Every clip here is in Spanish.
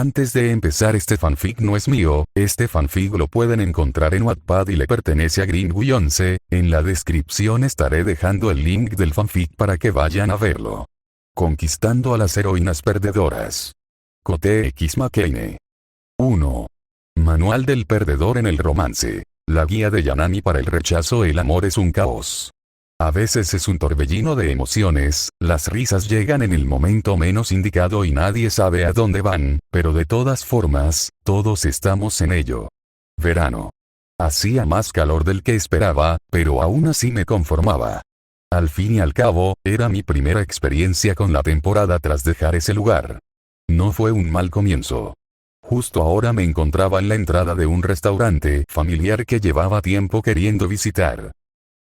Antes de empezar, este fanfic no es mío, este fanfic lo pueden encontrar en Wattpad y le pertenece a Greenway11, en la descripción estaré dejando el link del fanfic para que vayan a verlo. Conquistando a las heroínas perdedoras. Kote X McCain. 1. Manual del perdedor en el romance. La guía de Yanami para el rechazo. El amor es un caos. A veces es un torbellino de emociones, las risas llegan en el momento menos indicado y nadie sabe a dónde van, pero de todas formas, todos estamos en ello. Verano. Hacía más calor del que esperaba, pero aún así me conformaba. Al fin y al cabo, era mi primera experiencia con la temporada tras dejar ese lugar. No fue un mal comienzo. Justo ahora me encontraba en la entrada de un restaurante familiar que llevaba tiempo queriendo visitar.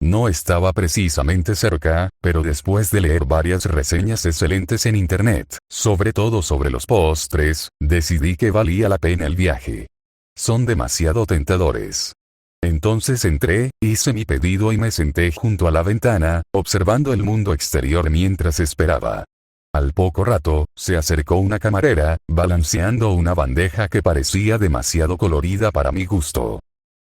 No estaba precisamente cerca, pero después de leer varias reseñas excelentes en internet, sobre todo sobre los postres, decidí que valía la pena el viaje. Son demasiado tentadores. Entonces entré, hice mi pedido y me senté junto a la ventana, observando el mundo exterior mientras esperaba. Al poco rato, se acercó una camarera, balanceando una bandeja que parecía demasiado colorida para mi gusto.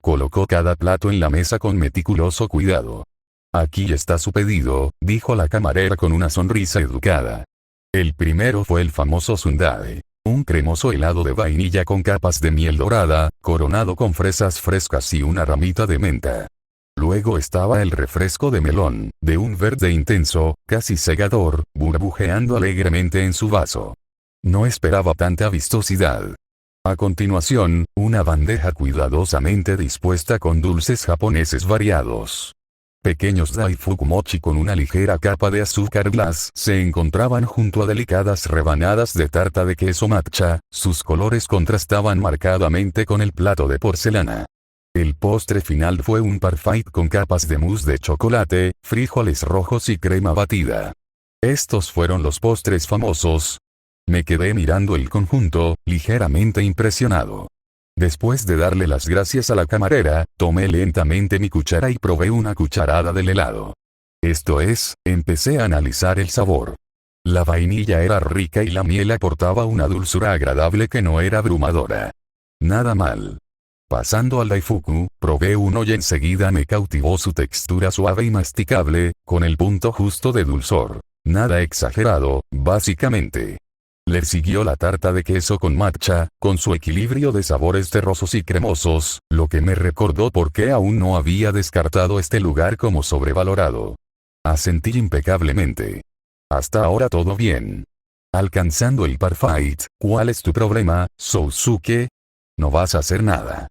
Colocó cada plato en la mesa con meticuloso cuidado. Aquí está su pedido, dijo la camarera con una sonrisa educada. El primero fue el famoso sundae, un cremoso helado de vainilla con capas de miel dorada, coronado con fresas frescas y una ramita de menta. Luego estaba el refresco de melón, de un verde intenso, casi cegador, burbujeando alegremente en su vaso. No esperaba tanta vistosidad. A continuación, una bandeja cuidadosamente dispuesta con dulces japoneses variados. Pequeños daifuku mochi con una ligera capa de azúcar glass se encontraban junto a delicadas rebanadas de tarta de queso matcha, sus colores contrastaban marcadamente con el plato de porcelana. El postre final fue un parfait con capas de mousse de chocolate, frijoles rojos y crema batida. Estos fueron los postres famosos. Me quedé mirando el conjunto, ligeramente impresionado. Después de darle las gracias a la camarera, tomé lentamente mi cuchara y probé una cucharada del helado. Esto es, empecé a analizar el sabor. La vainilla era rica y la miel aportaba una dulzura agradable que no era abrumadora. Nada mal. Pasando al daifuku, probé uno y enseguida me cautivó su textura suave y masticable, con el punto justo de dulzor. Nada exagerado, básicamente. Le siguió la tarta de queso con matcha, con su equilibrio de sabores terrosos y cremosos, lo que me recordó por qué aún no había descartado este lugar como sobrevalorado. Asentí impecablemente. Hasta ahora todo bien. Alcanzando el parfait, ¿cuál es tu problema, Sousuke? No vas a hacer nada.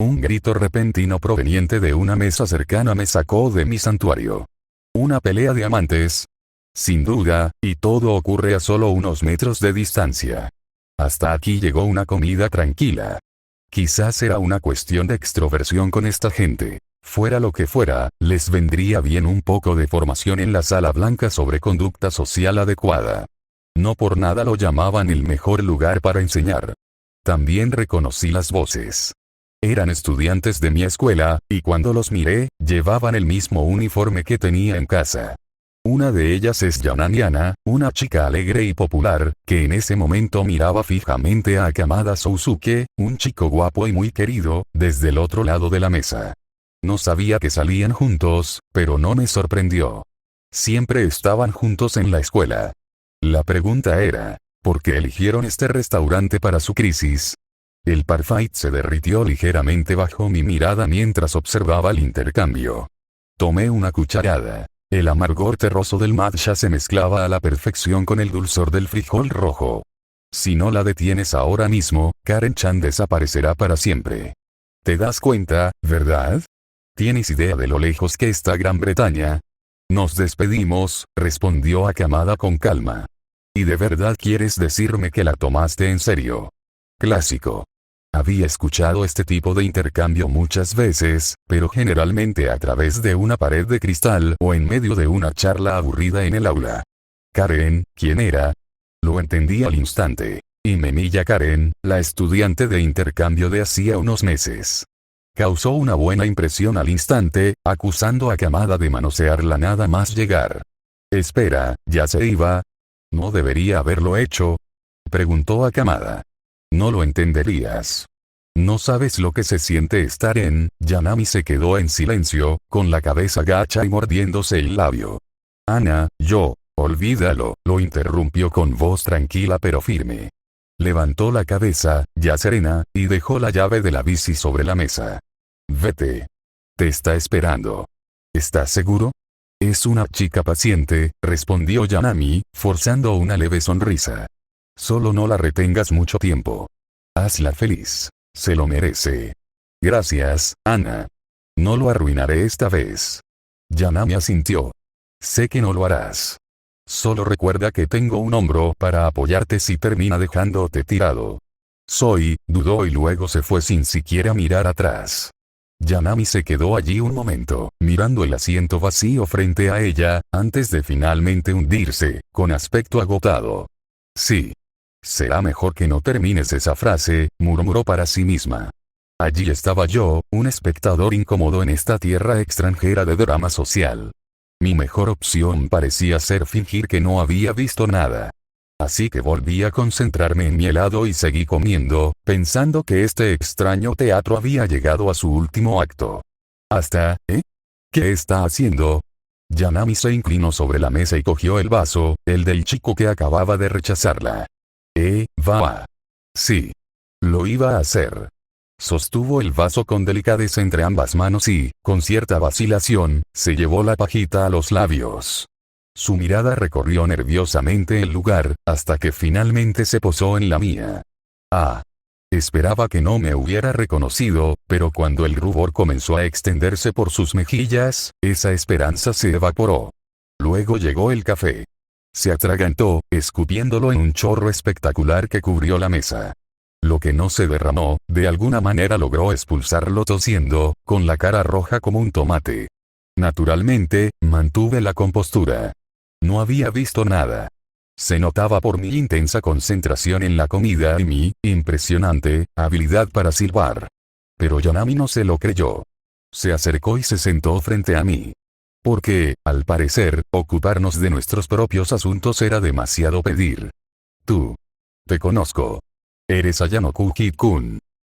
Un grito repentino proveniente de una mesa cercana me sacó de mi santuario. Una pelea de amantes. Sin duda, y todo ocurre a solo unos metros de distancia. Hasta aquí llegó una comida tranquila. Quizás era una cuestión de extroversión con esta gente. Fuera lo que fuera, les vendría bien un poco de formación en la sala blanca sobre conducta social adecuada. No por nada lo llamaban el mejor lugar para enseñar. También reconocí las voces. Eran estudiantes de mi escuela, y cuando los miré, llevaban el mismo uniforme que tenía en casa. Una de ellas es Yananiana, una chica alegre y popular, que en ese momento miraba fijamente a Kamada Sousuke, un chico guapo y muy querido, desde el otro lado de la mesa. No sabía que salían juntos, pero no me sorprendió. Siempre estaban juntos en la escuela. La pregunta era, ¿por qué eligieron este restaurante para su crisis? El parfait se derritió ligeramente bajo mi mirada mientras observaba el intercambio. Tomé una cucharada. El amargor terroso del matcha se mezclaba a la perfección con el dulzor del frijol rojo. Si no la detienes ahora mismo, Karen-chan desaparecerá para siempre. ¿Te das cuenta, verdad? ¿Tienes idea de lo lejos que está Gran Bretaña? Nos despedimos, respondió Kamada con calma. ¿Y de verdad quieres decirme que la tomaste en serio? Clásico. Había escuchado este tipo de intercambio muchas veces, pero generalmente a través de una pared de cristal o en medio de una charla aburrida en el aula. Karen, ¿quién era? Lo entendí al instante. Y Memilla Karen, la estudiante de intercambio de hacía unos meses. Causó una buena impresión al instante, acusando a Kamada de manosearla nada más llegar. Espera, ¿ya se iba? ¿No debería haberlo hecho? Preguntó a Kamada. No lo entenderías. No sabes lo que se siente estar en. Yanami se quedó en silencio, con la cabeza gacha y mordiéndose el labio. Ana, olvídalo, lo interrumpió con voz tranquila pero firme. Levantó la cabeza, ya serena, y dejó la llave de la bici sobre la mesa. Vete. Te está esperando. ¿Estás seguro? Es una chica paciente, respondió Yanami, forzando una leve sonrisa. Solo no la retengas mucho tiempo. Hazla feliz. Se lo merece. Gracias, Ana. No lo arruinaré esta vez. Yanami asintió. Sé que no lo harás. Solo recuerda que tengo un hombro para apoyarte si termina dejándote tirado. Dudó y luego se fue sin siquiera mirar atrás. Yanami se quedó allí un momento, mirando el asiento vacío frente a ella, antes de finalmente hundirse, con aspecto agotado. Sí. Será mejor que no termines esa frase, murmuró para sí misma. Allí estaba yo, un espectador incómodo en esta tierra extranjera de drama social. Mi mejor opción parecía ser fingir que no había visto nada. Así que volví a concentrarme en mi helado y seguí comiendo, pensando que este extraño teatro había llegado a su último acto. ¿Qué está haciendo? Yanami se inclinó sobre la mesa y cogió el vaso, el del chico que acababa de rechazarla. Va. Sí. Lo iba a hacer. Sostuvo el vaso con delicadeza entre ambas manos y, con cierta vacilación, se llevó la pajita a los labios. Su mirada recorrió nerviosamente el lugar, hasta que finalmente se posó en la mía. Esperaba que no me hubiera reconocido, pero cuando el rubor comenzó a extenderse por sus mejillas, esa esperanza se evaporó. Luego llegó el café. Se atragantó, escupiéndolo en un chorro espectacular que cubrió la mesa. Lo que no se derramó, de alguna manera logró expulsarlo tosiendo, con la cara roja como un tomate. Naturalmente, mantuve la compostura. No había visto nada. Se notaba por mi intensa concentración en la comida y mi impresionante habilidad para silbar. Pero Yanami no se lo creyó. Se acercó y se sentó frente a mí. Porque, al parecer, ocuparnos de nuestros propios asuntos era demasiado pedir. Tú. Te conozco. Eres Ayano Kuki-kun.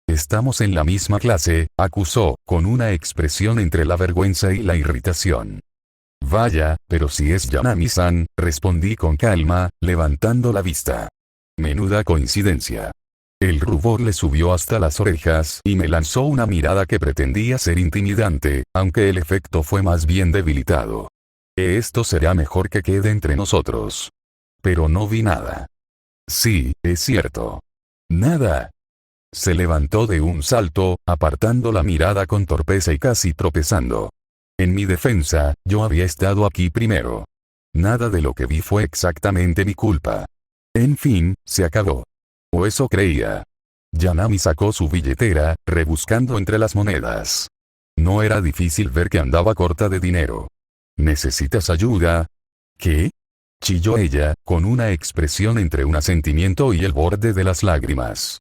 Estamos en la misma clase, acusó, con una expresión entre la vergüenza y la irritación. Vaya, pero si es Yanami-san, respondí con calma, levantando la vista. Menuda coincidencia. El rubor le subió hasta las orejas y me lanzó una mirada que pretendía ser intimidante, aunque el efecto fue más bien debilitado. Esto será mejor que quede entre nosotros. Pero no vi nada. Sí, es cierto. Nada. Se levantó de un salto, apartando la mirada con torpeza y casi tropezando. En mi defensa, yo había estado aquí primero. Nada de lo que vi fue exactamente mi culpa. En fin, se acabó. O eso creía. Yanami sacó su billetera, rebuscando entre las monedas. No era difícil ver que andaba corta de dinero. ¿Necesitas ayuda? ¿Qué? Chilló ella, con una expresión entre un asentimiento y el borde de las lágrimas.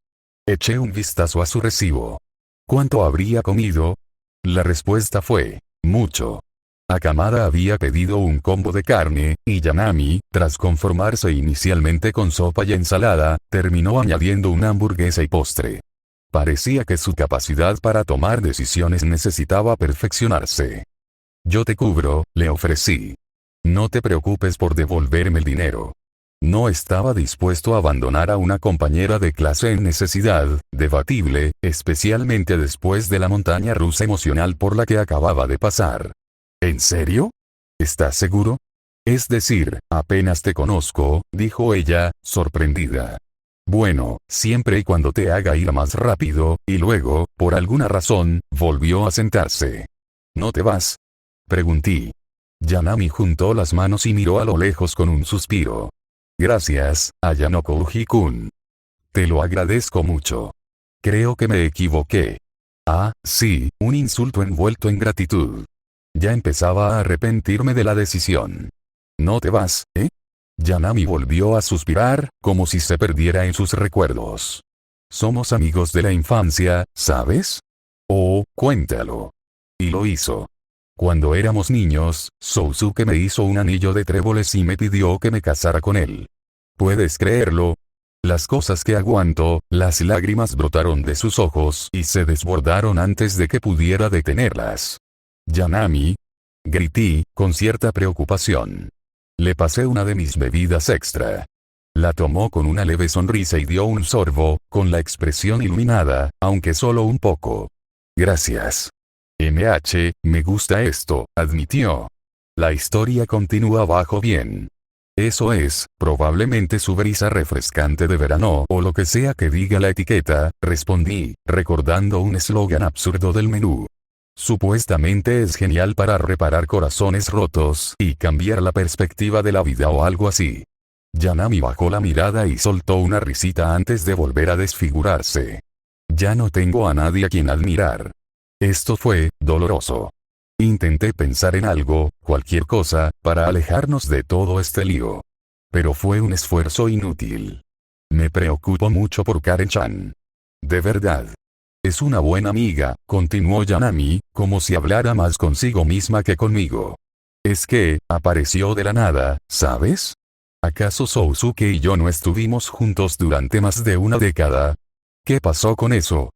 Eché un vistazo a su recibo. ¿Cuánto habría comido? La respuesta fue, mucho. Akamada había pedido un combo de carne, y Yanami, tras conformarse inicialmente con sopa y ensalada, terminó añadiendo una hamburguesa y postre. Parecía que su capacidad para tomar decisiones necesitaba perfeccionarse. Yo te cubro, le ofrecí. No te preocupes por devolverme el dinero. No estaba dispuesto a abandonar a una compañera de clase en necesidad, debatible, especialmente después de la montaña rusa emocional por la que acababa de pasar. ¿En serio? ¿Estás seguro? Es decir, apenas te conozco, dijo ella, sorprendida. Bueno, siempre y cuando te haga ir más rápido, y luego, por alguna razón, volvió a sentarse. ¿No te vas? Pregunté. Yanami juntó las manos y miró a lo lejos con un suspiro. Gracias, Ayano Kuki-kun. Te lo agradezco mucho. Creo que me equivoqué. Sí, un insulto envuelto en gratitud. Ya empezaba a arrepentirme de la decisión. ¿No te vas, Yanami volvió a suspirar, como si se perdiera en sus recuerdos. Somos amigos de la infancia, ¿sabes? Oh, cuéntalo. Y lo hizo. Cuando éramos niños, Sousuke me hizo un anillo de tréboles y me pidió que me casara con él. ¿Puedes creerlo? Las cosas que aguanto, las lágrimas brotaron de sus ojos y se desbordaron antes de que pudiera detenerlas. Yanami. Grité, con cierta preocupación. Le pasé una de mis bebidas extra. La tomó con una leve sonrisa y dio un sorbo, con la expresión iluminada, aunque solo un poco. Gracias. Me gusta esto, admitió. La historia continúa bajo bien. Eso es, probablemente su brisa refrescante de verano o lo que sea que diga la etiqueta, respondí, recordando un eslogan absurdo del menú. Supuestamente es genial para reparar corazones rotos y cambiar la perspectiva de la vida o algo así. Yanami bajó la mirada y soltó una risita antes de volver a desfigurarse. Ya no tengo a nadie a quien admirar. Esto fue doloroso. Intenté pensar en algo, cualquier cosa, para alejarnos de todo este lío. Pero fue un esfuerzo inútil. Me preocupo mucho por Karen-chan. De verdad. Es una buena amiga, continuó Yanami, como si hablara más consigo misma que conmigo. Es que, apareció de la nada, ¿sabes? ¿Acaso Sousuke y yo no estuvimos juntos durante más de una década? ¿Qué pasó con eso?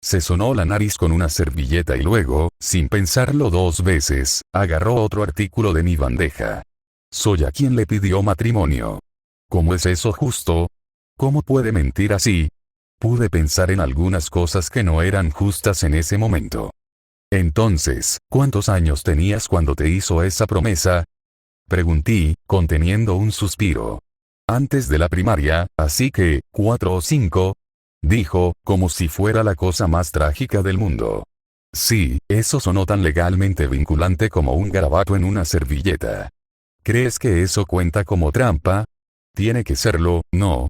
Se sonó la nariz con una servilleta y luego, sin pensarlo dos veces, agarró otro artículo de mi bandeja. Soy a quien le pidió matrimonio. ¿Cómo es eso justo? ¿Cómo puede mentir así? Pude pensar en algunas cosas que no eran justas en ese momento. Entonces, ¿cuántos años tenías cuando te hizo esa promesa? Pregunté, conteniendo un suspiro. Antes de la primaria, así que, 4 o 5. Dijo, como si fuera la cosa más trágica del mundo. Sí, eso sonó tan legalmente vinculante como un garabato en una servilleta. ¿Crees que eso cuenta como trampa? Tiene que serlo, ¿no?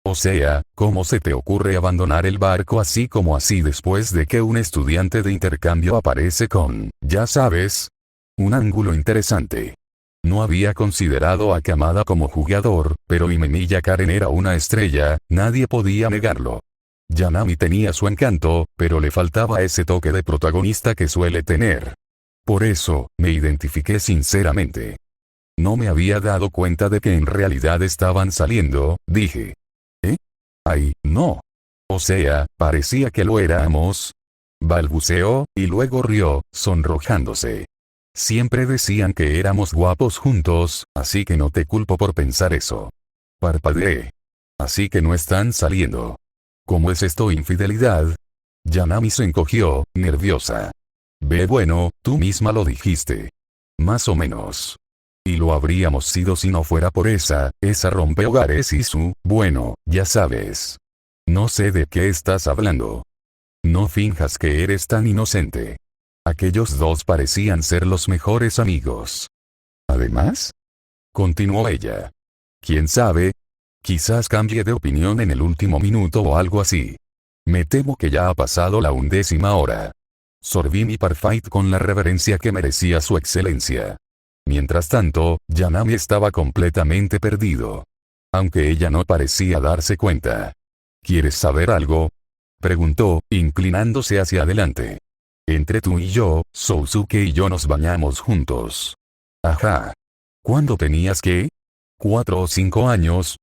O sea, ¿cómo se te ocurre abandonar el barco así como así después de que un estudiante de intercambio aparece con, ya sabes? Un ángulo interesante. No había considerado a Kamada como jugador, pero Imemiya Karen era una estrella, nadie podía negarlo. Yanami tenía su encanto, pero le faltaba ese toque de protagonista que suele tener. Por eso, me identifiqué sinceramente. No me había dado cuenta de que en realidad estaban saliendo, dije. Ay, no. O sea, parecía que lo éramos. Balbuceó, y luego rió, sonrojándose. Siempre decían que éramos guapos juntos, así que no te culpo por pensar eso. Parpadeé. Así que no están saliendo. ¿Cómo es esto infidelidad? Yanami se encogió, nerviosa. Bueno, tú misma lo dijiste. Más o menos. Y lo habríamos sido si no fuera por esa rompehogares y su, bueno, ya sabes. No sé de qué estás hablando. No finjas que eres tan inocente. Aquellos dos parecían ser los mejores amigos. Además, continuó ella. ¿Quién sabe? Quizás cambie de opinión en el último minuto o algo así. Me temo que ya ha pasado la 11ª hora. Sorbí mi parfait con la reverencia que merecía su excelencia. Mientras tanto, Yanami estaba completamente perdido. Aunque ella no parecía darse cuenta. ¿Quieres saber algo? Preguntó, inclinándose hacia adelante. Entre tú y yo, Sousuke y yo nos bañamos juntos. Ajá. ¿Cuándo tenías qué? 4 o 5 años.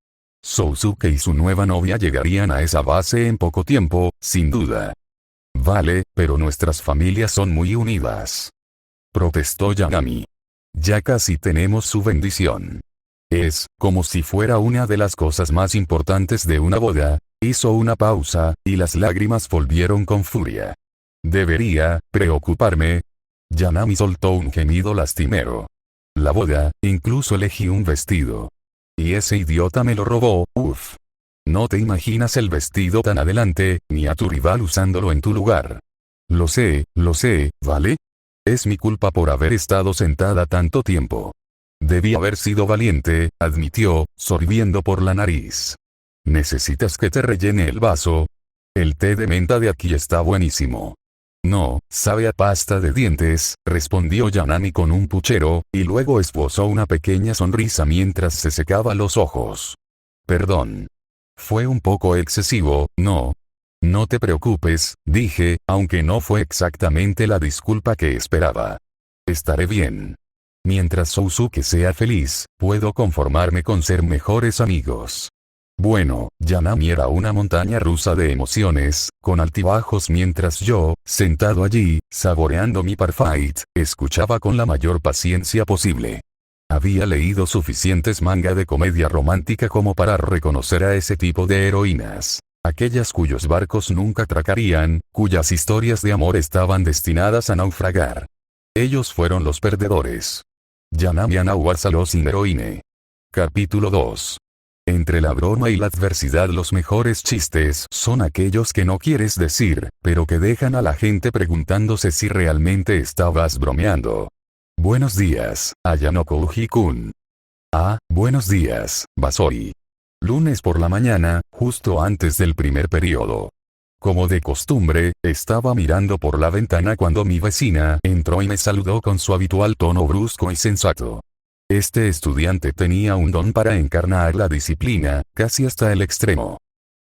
Sousuke y su nueva novia llegarían a esa base en poco tiempo, sin duda. Vale, pero nuestras familias son muy unidas. Protestó Yanami. Ya casi tenemos su bendición. Es, como si fuera una de las cosas más importantes de una boda. Hizo una pausa, y las lágrimas volvieron con furia. ¿Debería preocuparme? Yanami soltó un gemido lastimero. La boda, incluso elegí un vestido. Y ese idiota me lo robó, uff. No te imaginas el vestido tan adelante, ni a tu rival usándolo en tu lugar. Lo sé, ¿vale? Es mi culpa por haber estado sentada tanto tiempo. Debí haber sido valiente, admitió, sorbiendo por la nariz. ¿Necesitas que te rellene el vaso? El té de menta de aquí está buenísimo. No, sabe a pasta de dientes, respondió Yanami con un puchero, y luego esbozó una pequeña sonrisa mientras se secaba los ojos. Perdón. Fue un poco excesivo, ¿no? No te preocupes, dije, aunque no fue exactamente la disculpa que esperaba. Estaré bien. Mientras Sousuke sea feliz, puedo conformarme con ser mejores amigos. Bueno, Yanami era una montaña rusa de emociones, con altibajos mientras yo, sentado allí, saboreando mi parfait, escuchaba con la mayor paciencia posible. Había leído suficientes manga de comedia romántica como para reconocer a ese tipo de heroínas. Aquellas cuyos barcos nunca atracarían, cuyas historias de amor estaban destinadas a naufragar. Ellos fueron los perdedores. Yanami Anawasalo sin heroine. Capítulo 2. Entre la broma y la adversidad los mejores chistes son aquellos que no quieres decir, pero que dejan a la gente preguntándose si realmente estabas bromeando. Buenos días, Ayanoko Uji-kun. Ah, buenos días, Basori. Lunes por la mañana, justo antes del primer periodo. Como de costumbre, estaba mirando por la ventana cuando mi vecina entró y me saludó con su habitual tono brusco y sensato. Este estudiante tenía un don para encarnar la disciplina, casi hasta el extremo.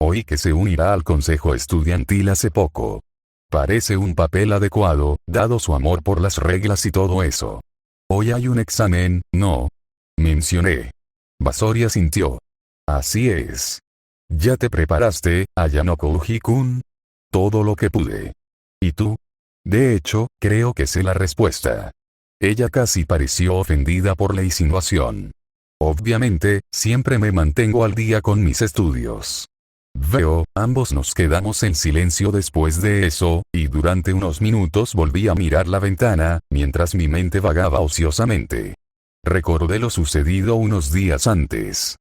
Oí que se unirá al consejo estudiantil hace poco. Parece un papel adecuado, dado su amor por las reglas y todo eso. Hoy hay un examen, ¿no? Mencioné. Basori asintió. Así es. ¿Ya te preparaste, Ayanoko Uji-kun? Todo lo que pude. ¿Y tú? De hecho, creo que sé la respuesta. Ella casi pareció ofendida por la insinuación. Obviamente, siempre me mantengo al día con mis estudios. Veo, ambos nos quedamos en silencio después de eso, y durante unos minutos volví a mirar la ventana, mientras mi mente vagaba ociosamente. Recordé lo sucedido unos días antes.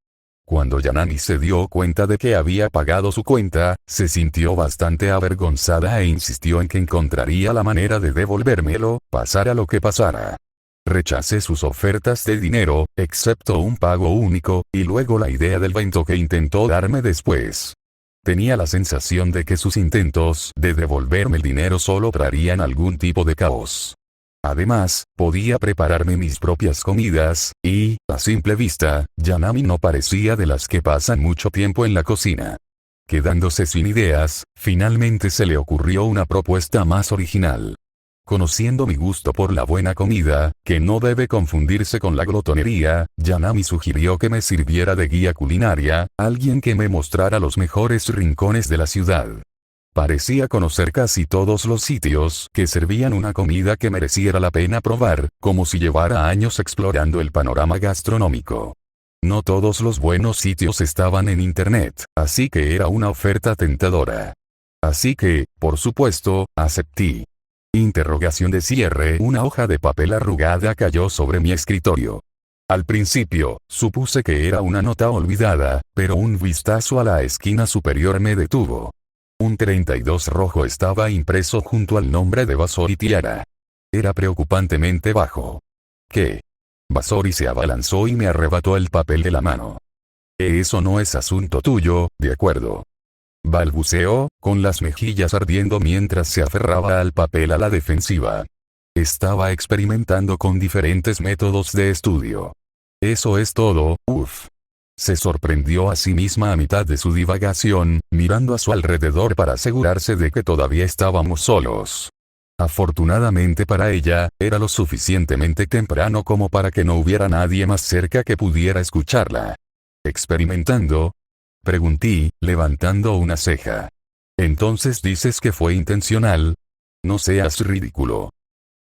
Cuando Yanami se dio cuenta de que había pagado su cuenta, se sintió bastante avergonzada e insistió en que encontraría la manera de devolvérmelo, pasara lo que pasara. Rechacé sus ofertas de dinero, excepto un pago único, y luego la idea del evento que intentó darme después. Tenía la sensación de que sus intentos de devolverme el dinero solo traerían algún tipo de caos. Además, podía prepararme mis propias comidas, y, a simple vista, Yanami no parecía de las que pasan mucho tiempo en la cocina. Quedándose sin ideas, finalmente se le ocurrió una propuesta más original. Conociendo mi gusto por la buena comida, que no debe confundirse con la glotonería, Yanami sugirió que me sirviera de guía culinaria, alguien que me mostrara los mejores rincones de la ciudad. Parecía conocer casi todos los sitios que servían una comida que mereciera la pena probar, como si llevara años explorando el panorama gastronómico. No todos los buenos sitios estaban en internet, así que era una oferta tentadora. Así que, por supuesto, acepté. Interrogación de cierre. Una hoja de papel arrugada cayó sobre mi escritorio. Al principio, supuse que era una nota olvidada, pero un vistazo a la esquina superior me detuvo. Un 32 rojo estaba impreso junto al nombre de Basori Tiara. Era preocupantemente bajo. ¿Qué? Basori se abalanzó y me arrebató el papel de la mano. Eso no es asunto tuyo, ¿de acuerdo? Balbuceó, con las mejillas ardiendo mientras se aferraba al papel a la defensiva. Estaba experimentando con diferentes métodos de estudio. Eso es todo, uff. Se sorprendió a sí misma a mitad de su divagación, mirando a su alrededor para asegurarse de que todavía estábamos solos. Afortunadamente para ella, era lo suficientemente temprano como para que no hubiera nadie más cerca que pudiera escucharla. ¿Experimentando? Pregunté, levantando una ceja. ¿Entonces dices que fue intencional? No seas ridículo.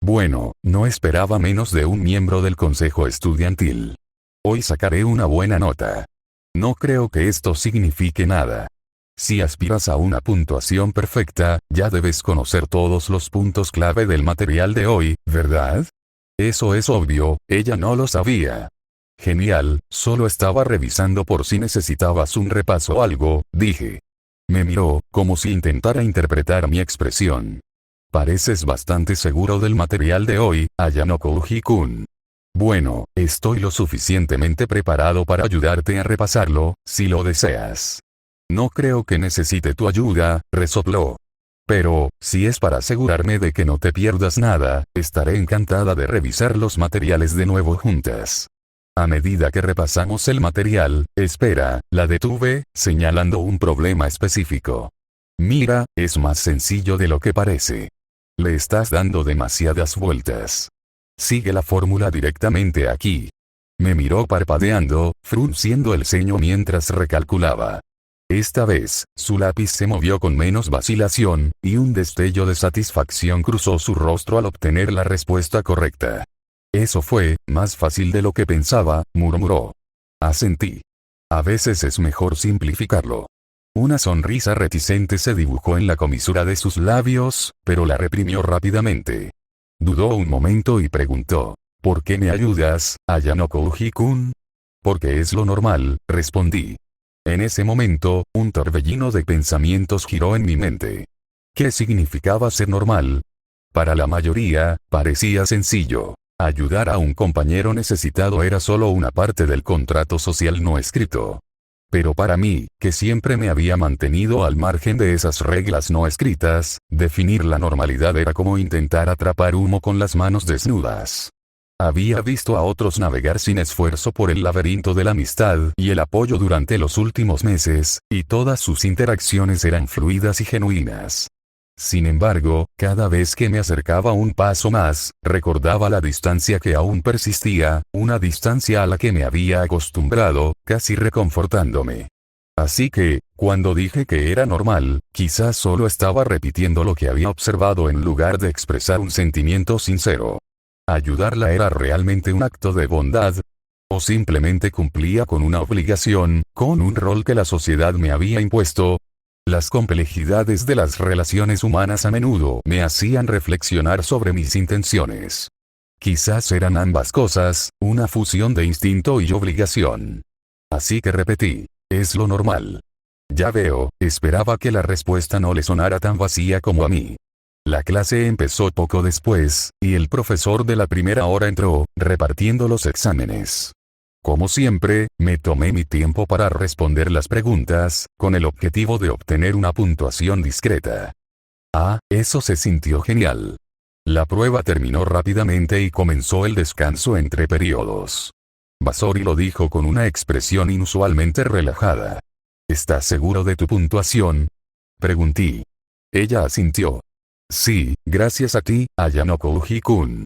Bueno, no esperaba menos de un miembro del consejo estudiantil. Hoy sacaré una buena nota. No creo que esto signifique nada. Si aspiras a una puntuación perfecta, ya debes conocer todos los puntos clave del material de hoy, ¿verdad? Eso es obvio, ella no lo sabía. Genial, solo estaba revisando por si necesitabas un repaso o algo, dije. Me miró, como si intentara interpretar mi expresión. Pareces bastante seguro del material de hoy, Ayanoko Uji-kun. Bueno, estoy lo suficientemente preparado para ayudarte a repasarlo, si lo deseas. No creo que necesite tu ayuda, resopló. Pero, si es para asegurarme de que no te pierdas nada, estaré encantada de revisar los materiales de nuevo juntas. A medida que repasamos el material, espera, la detuve, señalando un problema específico. Mira, es más sencillo de lo que parece. Le estás dando demasiadas vueltas. Sigue la fórmula directamente aquí. Me miró parpadeando, frunciendo el ceño mientras recalculaba. Esta vez, su lápiz se movió con menos vacilación, y un destello de satisfacción cruzó su rostro al obtener la respuesta correcta. Eso fue más fácil de lo que pensaba, murmuró. Asentí. A veces es mejor simplificarlo. Una sonrisa reticente se dibujó en la comisura de sus labios, pero la reprimió rápidamente. Dudó un momento y preguntó, ¿por qué me ayudas, Ayano Kouji-kun? Porque es lo normal, respondí. En ese momento, un torbellino de pensamientos giró en mi mente. ¿Qué significaba ser normal? Para la mayoría, parecía sencillo. Ayudar a un compañero necesitado era solo una parte del contrato social no escrito. Pero para mí, que siempre me había mantenido al margen de esas reglas no escritas, definir la normalidad era como intentar atrapar humo con las manos desnudas. Había visto a otros navegar sin esfuerzo por el laberinto de la amistad y el apoyo durante los últimos meses, y todas sus interacciones eran fluidas y genuinas. Sin embargo, cada vez que me acercaba un paso más, recordaba la distancia que aún persistía, una distancia a la que me había acostumbrado, casi reconfortándome. Así que, cuando dije que era normal, quizás solo estaba repitiendo lo que había observado en lugar de expresar un sentimiento sincero. ¿Ayudarla era realmente un acto de bondad? ¿O simplemente cumplía con una obligación, con un rol que la sociedad me había impuesto? Las complejidades de las relaciones humanas a menudo me hacían reflexionar sobre mis intenciones. Quizás eran ambas cosas, una fusión de instinto y obligación. Así que repetí, es lo normal. Ya veo, esperaba que la respuesta no le sonara tan vacía como a mí. La clase empezó poco después, y el profesor de la primera hora entró, repartiendo los exámenes. Como siempre, me tomé mi tiempo para responder las preguntas, con el objetivo de obtener una puntuación discreta. Eso se sintió genial. La prueba terminó rápidamente y comenzó el descanso entre periodos. Basori lo dijo con una expresión inusualmente relajada. ¿Estás seguro de tu puntuación? Pregunté. Ella asintió. Sí, gracias a ti, Ayano Kouji-kun.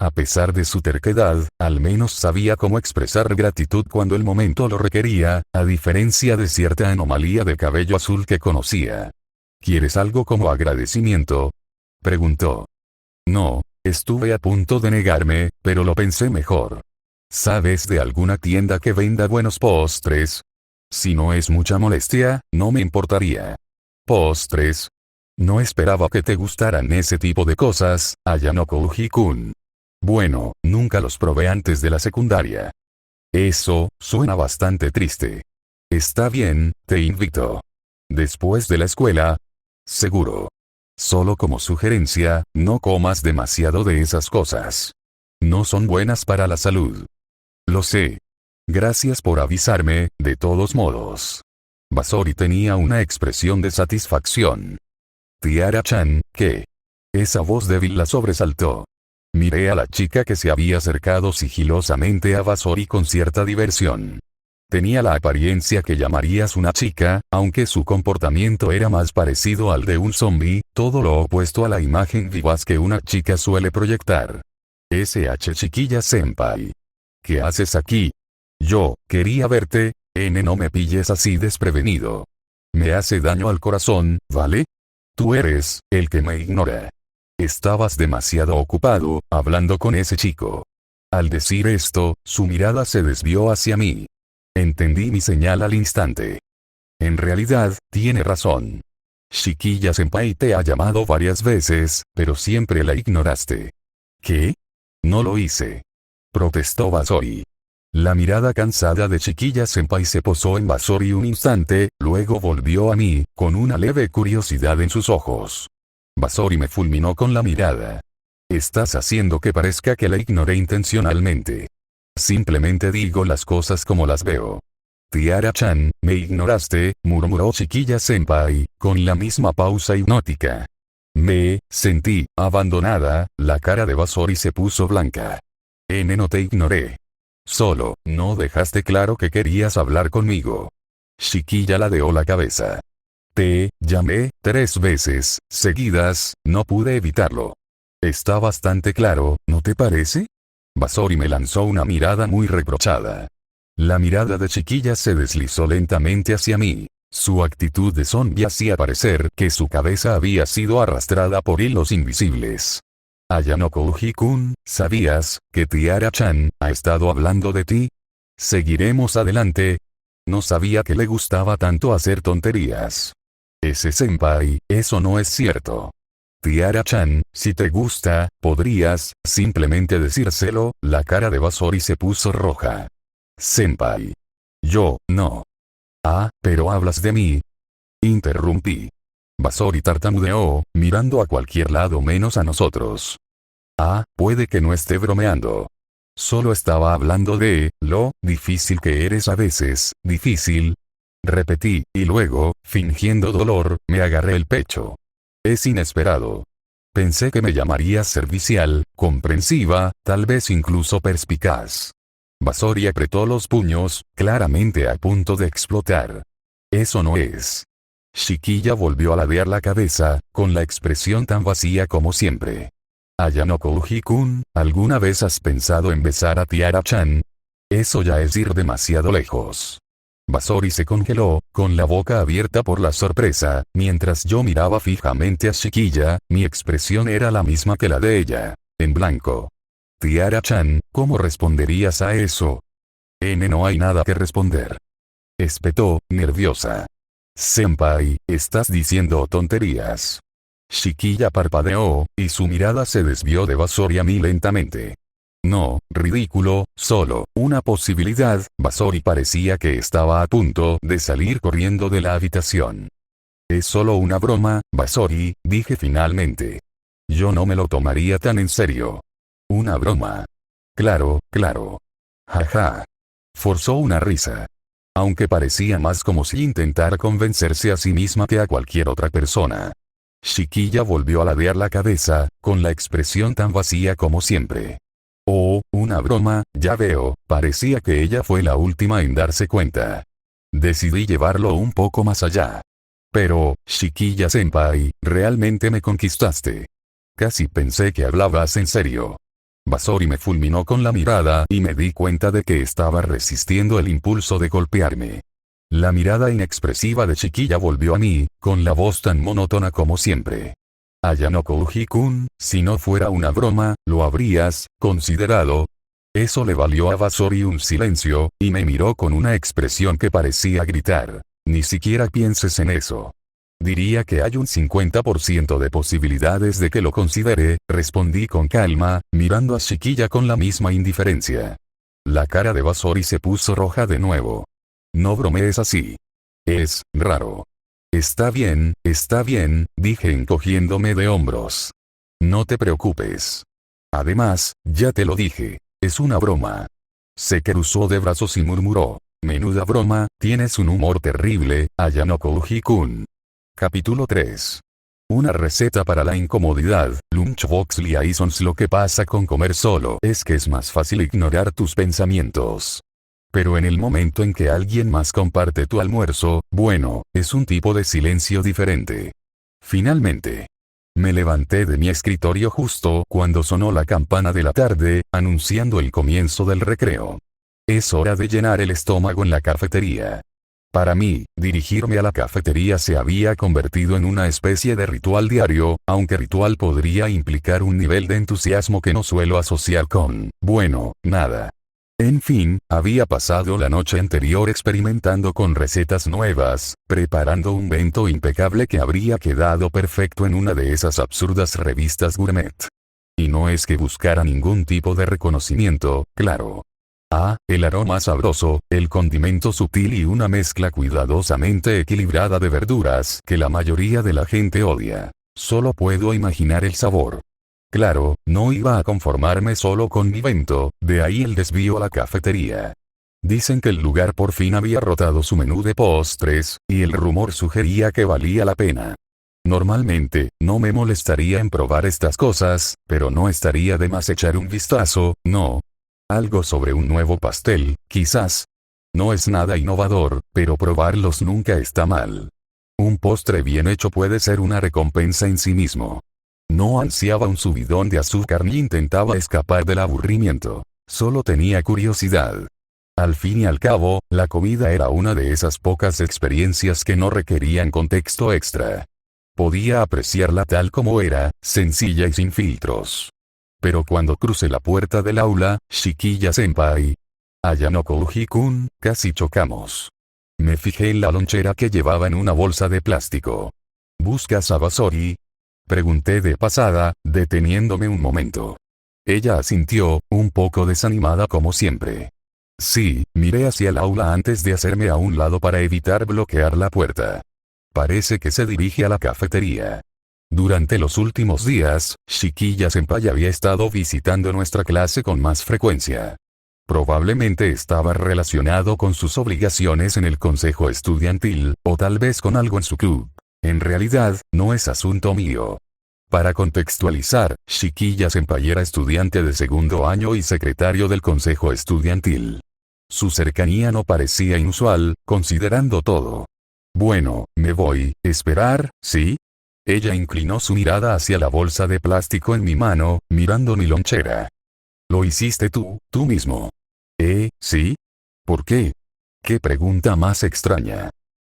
A pesar de su terquedad, al menos sabía cómo expresar gratitud cuando el momento lo requería, a diferencia de cierta anomalía de cabello azul que conocía. ¿Quieres algo como agradecimiento? Preguntó. No, estuve a punto de negarme, pero lo pensé mejor. ¿Sabes de alguna tienda que venda buenos postres? Si no es mucha molestia, no me importaría. ¿Postres? No esperaba que te gustaran ese tipo de cosas, Ayano Kouji-kun. Bueno, nunca los probé antes de la secundaria. Eso, suena bastante triste. Está bien, te invito. Después de la escuela. Seguro. Solo como sugerencia, no comas demasiado de esas cosas. No son buenas para la salud. Lo sé. Gracias por avisarme, de todos modos. Basori tenía una expresión de satisfacción. Tiara-chan, ¿qué? Esa voz débil la sobresaltó. Miré a la chica que se había acercado sigilosamente a Basori con cierta diversión. Tenía la apariencia que llamarías una chica, aunque su comportamiento era más parecido al de un zombie, todo lo opuesto a la imagen vivaz que una chica suele proyectar. SH chiquilla senpai. ¿Qué haces aquí? Yo, quería verte, no me pilles así desprevenido. Me hace daño al corazón, ¿vale? Tú eres, el que me ignora. Estabas demasiado ocupado, hablando con ese chico. Al decir esto, su mirada se desvió hacia mí. Entendí mi señal al instante. En realidad, tiene razón. Chiquilla senpai te ha llamado varias veces, pero siempre la ignoraste. ¿Qué? No lo hice. Protestó Basori. La mirada cansada de Chiquilla senpai se posó en Basori un instante, luego volvió a mí, con una leve curiosidad en sus ojos. Basori me fulminó con la mirada. Estás haciendo que parezca que la ignoré intencionalmente. Simplemente digo las cosas como las veo. Tiara-chan, me ignoraste, murmuró Chiquilla senpai, con la misma pausa hipnótica. Me sentí abandonada, la cara de Basori se puso blanca. No te ignoré. Solo, no dejaste claro que querías hablar conmigo. Chiquilla ladeó la cabeza. Te llamé 3 veces, seguidas, no pude evitarlo. Está bastante claro, ¿no te parece? Vasori me lanzó una mirada muy reprochada. La mirada de Chiquilla se deslizó lentamente hacia mí. Su actitud de zombie hacía parecer que su cabeza había sido arrastrada por hilos invisibles. Ayanoko Uji-kun, ¿sabías que Tiara-chan ha estado hablando de ti? ¿Seguiremos adelante? No sabía que le gustaba tanto hacer tonterías. Ese senpai, eso no es cierto. Tiara-chan, si te gusta, podrías, simplemente decírselo. La cara de Vasori se puso roja. Senpai. Yo, no. Ah, pero hablas de mí. Interrumpí. Vasori tartamudeó, mirando a cualquier lado menos a nosotros. Ah, puede que no esté bromeando. Solo estaba hablando de lo difícil que eres a veces. ¿Difícil? Repetí, y luego, fingiendo dolor, me agarré el pecho. Es inesperado. Pensé que me llamarías servicial, comprensiva, tal vez incluso perspicaz. Vasori apretó los puños, claramente a punto de explotar. Eso no es. Chiquilla volvió a ladear la cabeza, con la expresión tan vacía como siempre. Ayanoko Uji-kun, ¿alguna vez has pensado en besar a Tiara-chan? Eso ya es ir demasiado lejos. Vasori se congeló, con la boca abierta por la sorpresa, mientras yo miraba fijamente a Chiquilla. Mi expresión era la misma que la de ella, en blanco. Tiara-chan, ¿cómo responderías a eso? No hay nada que responder. Espetó, nerviosa. Senpai, estás diciendo tonterías. Chiquilla parpadeó, y su mirada se desvió de Vasori a mí lentamente. No, ridículo, solo una posibilidad. Vasori parecía que estaba a punto de salir corriendo de la habitación. Es solo una broma, Vasori, dije finalmente. Yo no me lo tomaría tan en serio. Una broma. Claro, claro. Jaja. Forzó una risa. Aunque parecía más como si intentara convencerse a sí misma que a cualquier otra persona. Chiquilla volvió a ladear la cabeza, con la expresión tan vacía como siempre. Oh, una broma, ya veo, parecía que ella fue la última en darse cuenta. Decidí llevarlo un poco más allá. Pero, Chiquilla senpai, realmente me conquistaste. Casi pensé que hablabas en serio. Vasori me fulminó con la mirada y me di cuenta de que estaba resistiendo el impulso de golpearme. La mirada inexpresiva de Chiquilla volvió a mí, con la voz tan monótona como siempre. Ayanoko Uji-kun, si no fuera una broma, ¿lo habrías considerado? Eso le valió a Vasori un silencio, y me miró con una expresión que parecía gritar. Ni siquiera pienses en eso. Diría que hay un 50% de posibilidades de que lo considere, respondí con calma, mirando a Chiquilla con la misma indiferencia. La cara de Vasori se puso roja de nuevo. No bromees así. Es raro. Está bien, dije encogiéndome de hombros. No te preocupes. Además, ya te lo dije, es una broma. Se cruzó de brazos y murmuró. Menuda broma, tienes un humor terrible, Ayanoko Uji-kun. Capítulo 3. Una receta para la incomodidad. Lunchbox Liaisons. Lo que pasa con comer solo es que es más fácil ignorar tus pensamientos. Pero en el momento en que alguien más comparte tu almuerzo, bueno, es un tipo de silencio diferente. Finalmente. Me levanté de mi escritorio justo cuando sonó la campana de la tarde, anunciando el comienzo del recreo. Es hora de llenar el estómago en la cafetería. Para mí, dirigirme a la cafetería se había convertido en una especie de ritual diario, aunque ritual podría implicar un nivel de entusiasmo que no suelo asociar con, bueno, nada. En fin, había pasado la noche anterior experimentando con recetas nuevas, preparando un bento impecable que habría quedado perfecto en una de esas absurdas revistas gourmet. Y no es que buscara ningún tipo de reconocimiento, claro. Ah, el aroma sabroso, el condimento sutil y una mezcla cuidadosamente equilibrada de verduras que la mayoría de la gente odia. Solo puedo imaginar el sabor. Claro, no iba a conformarme solo con mi bento, de ahí el desvío a la cafetería. Dicen que el lugar por fin había rotado su menú de postres, y el rumor sugería que valía la pena. Normalmente, no me molestaría en probar estas cosas, pero no estaría de más echar un vistazo, ¿no? Algo sobre un nuevo pastel, quizás. No es nada innovador, pero probarlos nunca está mal. Un postre bien hecho puede ser una recompensa en sí mismo. No ansiaba un subidón de azúcar ni intentaba escapar del aburrimiento. solo tenía curiosidad. Al fin y al cabo, la comida era una de esas pocas experiencias que no requerían contexto extra. Podía apreciarla tal como era, sencilla y sin filtros. Pero cuando crucé la puerta del aula, Shikiya-senpai, Ayano Kouji-kun, casi chocamos. Me fijé en la lonchera que llevaba en una bolsa de plástico. ¿Buscas a Basori?, pregunté de pasada, deteniéndome un momento. Ella asintió, un poco desanimada como siempre. Sí, miré hacia el aula antes de hacerme a un lado para evitar bloquear la puerta. Parece que se dirige a la cafetería. Durante los últimos días, Shikiya-senpai había estado visitando nuestra clase con más frecuencia. Probablemente estaba relacionado con sus obligaciones en el consejo estudiantil, o tal vez con algo en su club. En realidad, no es asunto mío. Para contextualizar, Shikiya-senpai era estudiante de segundo año y secretario del consejo estudiantil. Su cercanía no parecía inusual, considerando todo. Bueno, me voy, ¿esperar, sí? Ella inclinó su mirada hacia la bolsa de plástico en mi mano, mirando mi lonchera. ¿Lo hiciste tú mismo? ¿Sí? ¿Por qué? ¿Qué pregunta más extraña?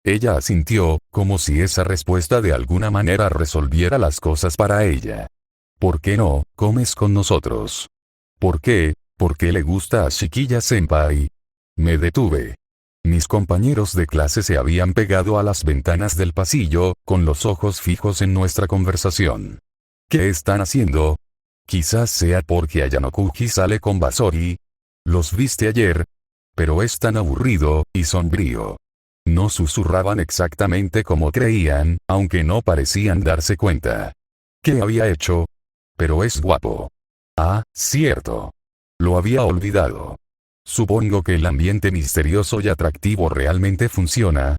Ella asintió, como si esa respuesta de alguna manera resolviera las cosas para ella. ¿Por qué no comes con nosotros? ¿Por qué? ¿Por qué le gusta a Shikiya-senpai? Me detuve. Mis compañeros de clase se habían pegado a las ventanas del pasillo, con los ojos fijos en nuestra conversación. ¿Qué están haciendo? Quizás sea porque Ayano Kouji sale con Basori. ¿Los viste ayer? Pero es tan aburrido y sombrío. No susurraban exactamente como creían, aunque no parecían darse cuenta. ¿Qué había hecho? Pero es guapo. Ah, cierto. Lo había olvidado. Supongo que el ambiente misterioso y atractivo realmente funciona.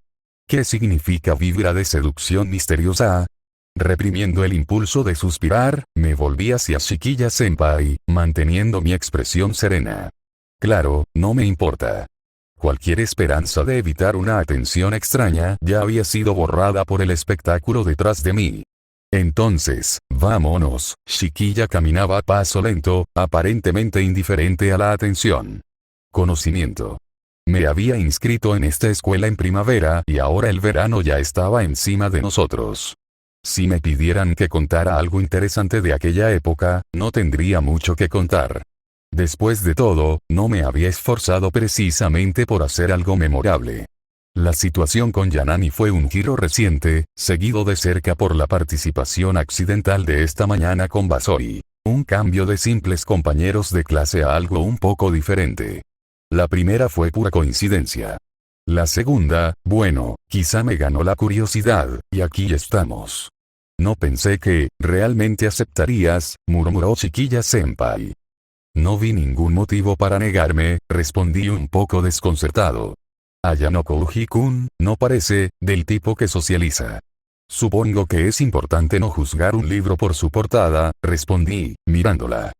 ¿Qué significa vibra de seducción misteriosa? Reprimiendo el impulso de suspirar, me volví hacia Shikiya-senpai, manteniendo mi expresión serena. Claro, no me importa. Cualquier esperanza de evitar una atención extraña ya había sido borrada por el espectáculo detrás de mí. Entonces, vámonos. Shikiya caminaba a paso lento, aparentemente indiferente a la atención. Conocimiento. Me había inscrito en esta escuela en primavera y ahora el verano ya estaba encima de nosotros. Si me pidieran que contara algo interesante de aquella época, no tendría mucho que contar. Después de todo, no me había esforzado precisamente por hacer algo memorable. La situación con Yanami fue un giro reciente, seguido de cerca por la participación accidental de esta mañana con Basori. Un cambio de simples compañeros de clase a algo un poco diferente. La primera fue pura coincidencia. La segunda, bueno, quizá me ganó la curiosidad, y aquí estamos. No pensé que, realmente aceptarías, murmuró Shikiya-senpai. No vi ningún motivo para negarme, respondí un poco desconcertado. Ayano Kouji-kun, no parece, del tipo que socializa. Supongo que es importante no juzgar un libro por su portada, respondí, mirándola.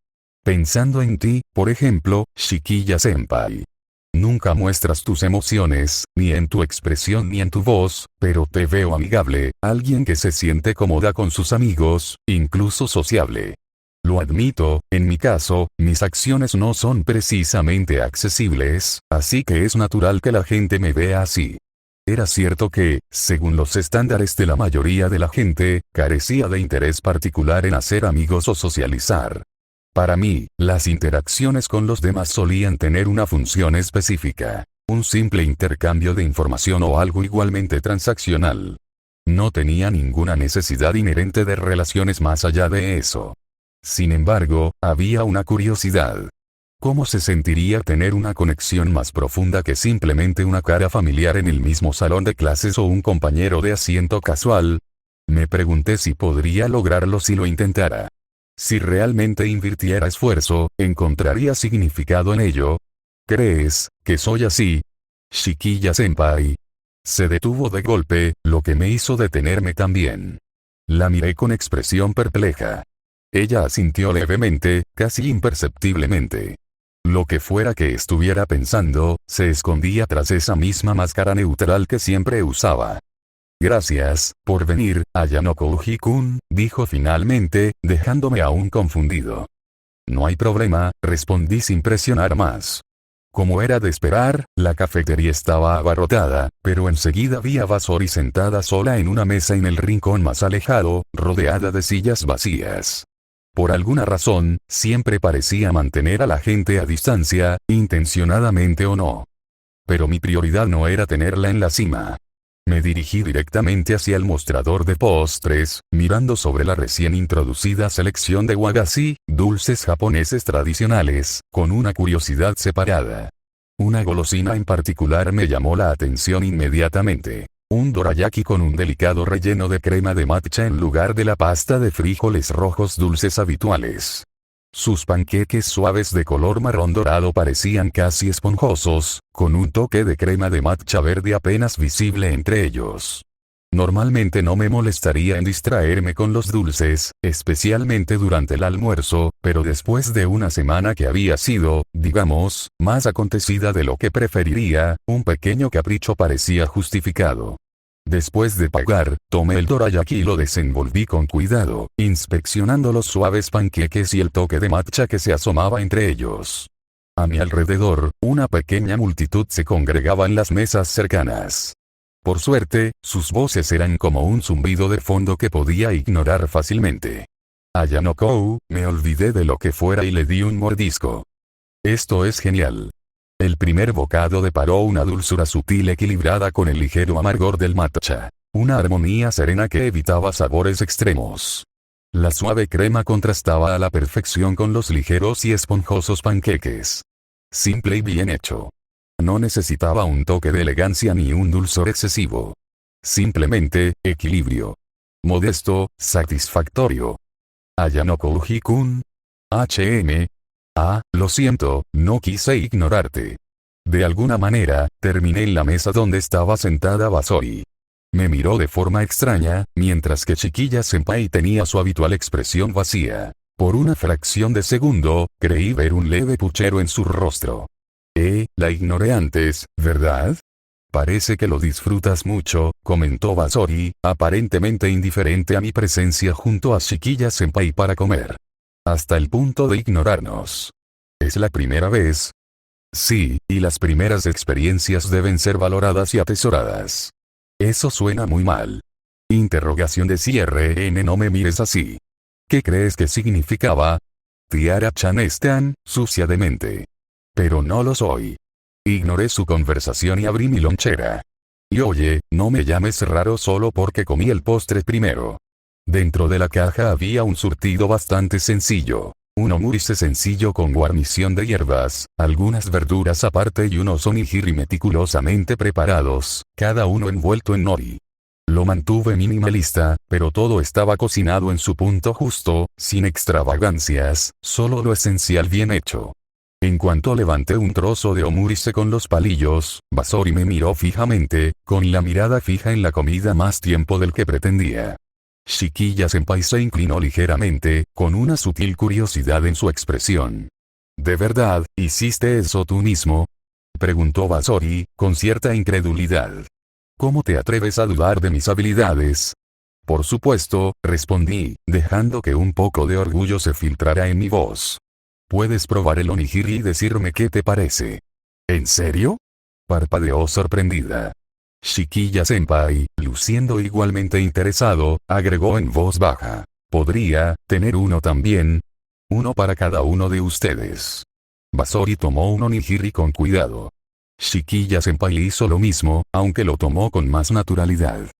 Pensando en ti, por ejemplo, Shikiya-senpai. Nunca muestras tus emociones, ni en tu expresión ni en tu voz, pero te veo amigable, alguien que se siente cómoda con sus amigos, incluso sociable. Lo admito, en mi caso, mis acciones no son precisamente accesibles, así que es natural que la gente me vea así. Era cierto que, según los estándares de la mayoría de la gente, carecía de interés particular en hacer amigos o socializar. Para mí, las interacciones con los demás solían tener una función específica, un simple intercambio de información o algo igualmente transaccional. No tenía ninguna necesidad inherente de relaciones más allá de eso. Sin embargo, había una curiosidad. ¿Cómo se sentiría tener una conexión más profunda que simplemente una cara familiar en el mismo salón de clases o un compañero de asiento casual? Me pregunté si podría lograrlo si lo intentara. Si realmente invirtiera esfuerzo, ¿encontraría significado en ello? ¿Crees que soy así? Shikiya-senpai. Se detuvo de golpe, lo que me hizo detenerme también. La miré con expresión perpleja. Ella asintió levemente, casi imperceptiblemente. Lo que fuera que estuviera pensando, se escondía tras esa misma máscara neutral que siempre usaba. Gracias, por venir, Ayano Kouji-kun, dijo finalmente, dejándome aún confundido. No hay problema, respondí sin presionar más. Como era de esperar, la cafetería estaba abarrotada, pero enseguida vi a Basori sentada sola en una mesa en el rincón más alejado, rodeada de sillas vacías. Por alguna razón, siempre parecía mantener a la gente a distancia, intencionadamente o no. Pero mi prioridad no era tenerla en la cima. Me dirigí directamente hacia el mostrador de postres, mirando sobre la recién introducida selección de wagashi, dulces japoneses tradicionales, con una curiosidad separada. Una golosina en particular me llamó la atención inmediatamente. Un dorayaki con un delicado relleno de crema de matcha en lugar de la pasta de frijoles rojos dulces habituales. Sus panqueques suaves de color marrón dorado parecían casi esponjosos, con un toque de crema de matcha verde apenas visible entre ellos. Normalmente no me molestaría en distraerme con los dulces, especialmente durante el almuerzo, pero después de una semana que había sido, digamos, más acontecida de lo que preferiría, un pequeño capricho parecía justificado. Después de pagar, tomé el dorayaki y lo desenvolví con cuidado, inspeccionando los suaves panqueques y el toque de matcha que se asomaba entre ellos. A mi alrededor, una pequeña multitud se congregaba en las mesas cercanas. Por suerte, sus voces eran como un zumbido de fondo que podía ignorar fácilmente. A Yanoko, me olvidé de lo que fuera y le di un mordisco. Esto es genial. El primer bocado deparó una dulzura sutil equilibrada con el ligero amargor del matcha. Una armonía serena que evitaba sabores extremos. La suave crema contrastaba a la perfección con los ligeros y esponjosos panqueques. Simple y bien hecho. No necesitaba un toque de elegancia ni un dulzor excesivo. Simplemente, equilibrio. Modesto, satisfactorio. Ayanoko Uji-kun. Lo siento, no quise ignorarte. De alguna manera, terminé en la mesa donde estaba sentada Basori. Me miró de forma extraña, mientras que Chiquilla Senpai tenía su habitual expresión vacía. Por una fracción de segundo, creí ver un leve puchero en su rostro. La ignoré antes, ¿verdad? Parece que lo disfrutas mucho, comentó Basori, aparentemente indiferente a mi presencia junto a Chiquilla Senpai para comer. Hasta el punto de ignorarnos. ¿Es la primera vez? Sí, y las primeras experiencias deben ser valoradas y atesoradas. Eso suena muy mal. Interrogación de cierre. No me mires así. ¿Qué crees que significaba? Tiara-chan es tan sucia de mente. Pero no lo soy. Ignoré su conversación y abrí mi lonchera. Y oye, no me llames raro solo porque comí el postre primero. Dentro de la caja había un surtido bastante sencillo. Un omurise sencillo con guarnición de hierbas, algunas verduras aparte y unos onigiri meticulosamente preparados, cada uno envuelto en nori. Lo mantuve minimalista, pero todo estaba cocinado en su punto justo, sin extravagancias, solo lo esencial bien hecho. En cuanto levanté un trozo de omurise con los palillos, Basori me miró fijamente, con la mirada fija en la comida más tiempo del que pretendía. Chiquilla Senpai se inclinó ligeramente, con una sutil curiosidad en su expresión. ¿De verdad, hiciste eso tú mismo? Preguntó Basori, con cierta incredulidad. ¿Cómo te atreves a dudar de mis habilidades? Por supuesto, respondí, dejando que un poco de orgullo se filtrara en mi voz. Puedes probar el onigiri y decirme qué te parece. ¿En serio? Parpadeó sorprendida. Chiquilla Senpai, luciendo igualmente interesado, agregó en voz baja. ¿Podría tener uno también? Uno para cada uno de ustedes. Basori tomó un onigiri con cuidado. Chiquilla Senpai hizo lo mismo, aunque lo tomó con más naturalidad.